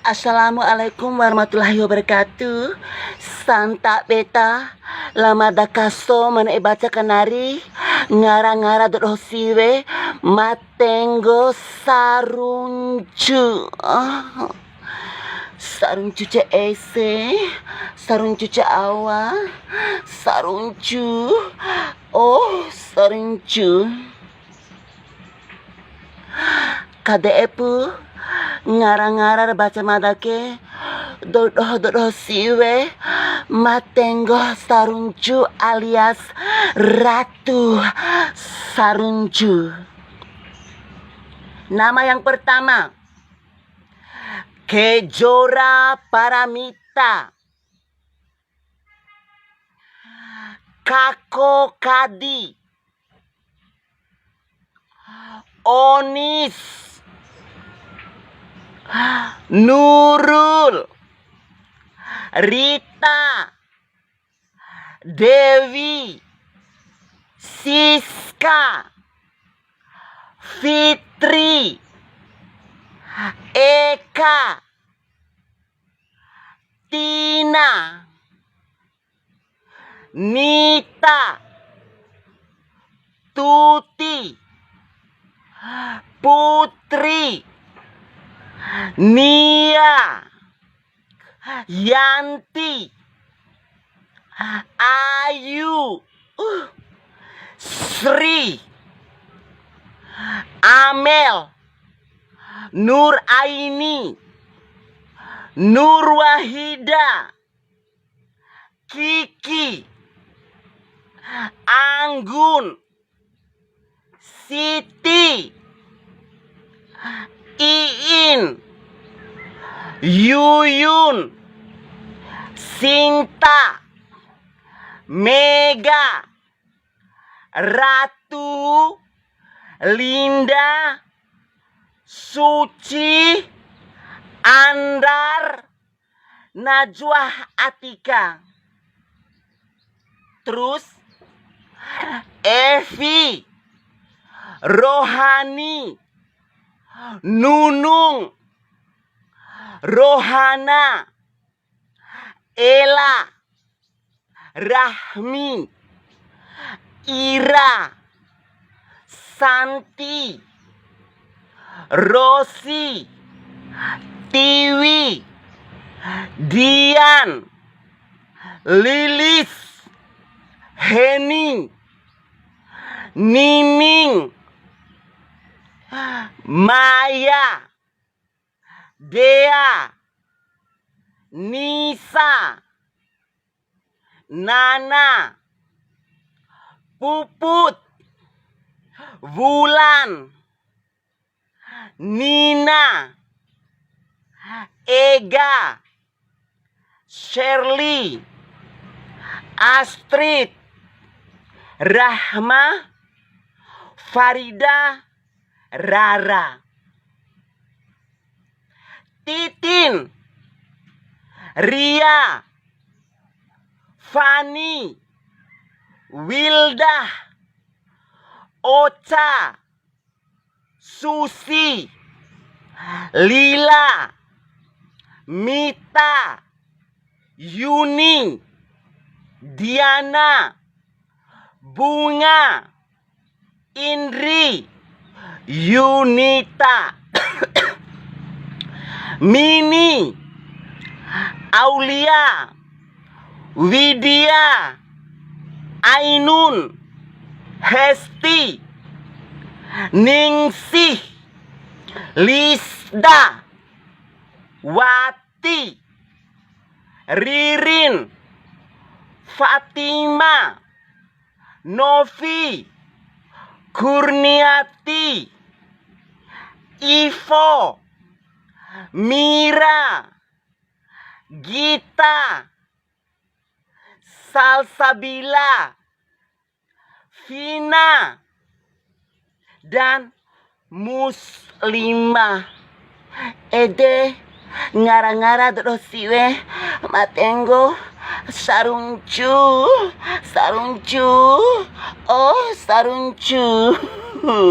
Assalamualaikum warahmatullahi wabarakatuh. Santa beta lama dakaso mana baca kanari ngara-ngara dosiwe matengo saruncu. Saruncu ce ese, saruncu ce awa, saruncu. Oh, saruncu. Kadepu ngara-ngara baca madake dodo siwe matengo saruncu alias Ratu Saruncu. Nama yang pertama Kejora Paramita, Kako Kadi, Onis, Nurul, Rita, Dewi, Siska, Fitri, Eka, Tina, Nita, Tuti, Putri, Nia, Yanti, Ayu, Sri, Amel, Nur Aini, Nur Wahida, Kiki, Anggun, Siti, Iin, Yuyun, Sinta, Mega, Ratu, Linda, Suci, Andar, Najwa Atika. Terus Evi, Rohani, Nunung, Rohana, Ella, Rahmi, Ira, Santi, Rosi, Tiwi, Dian, Lilis, Hening, Nining, Maya, Dea, Nisa, Nana, Puput, Wulan, Nina, Ega, Shirley, Astrid, Rahma, Farida, Rara, Titin, Ria, Fani, Wildah, Ocha, Susi, Lila, Mita, Yuni, Diana, Bunga, Indri, Yunita, Mini, Aulia, Widya, Ainun, Hesti, Ningsih, Lisda, Wati, Ririn, Fatima, Novi, Kurniati, Ivo, Mira, Gita, Salsabila, Vina, dan Muslimah. Ede ngara-ngara dosiwe matengo saruncu, saruncu, oh saruncu.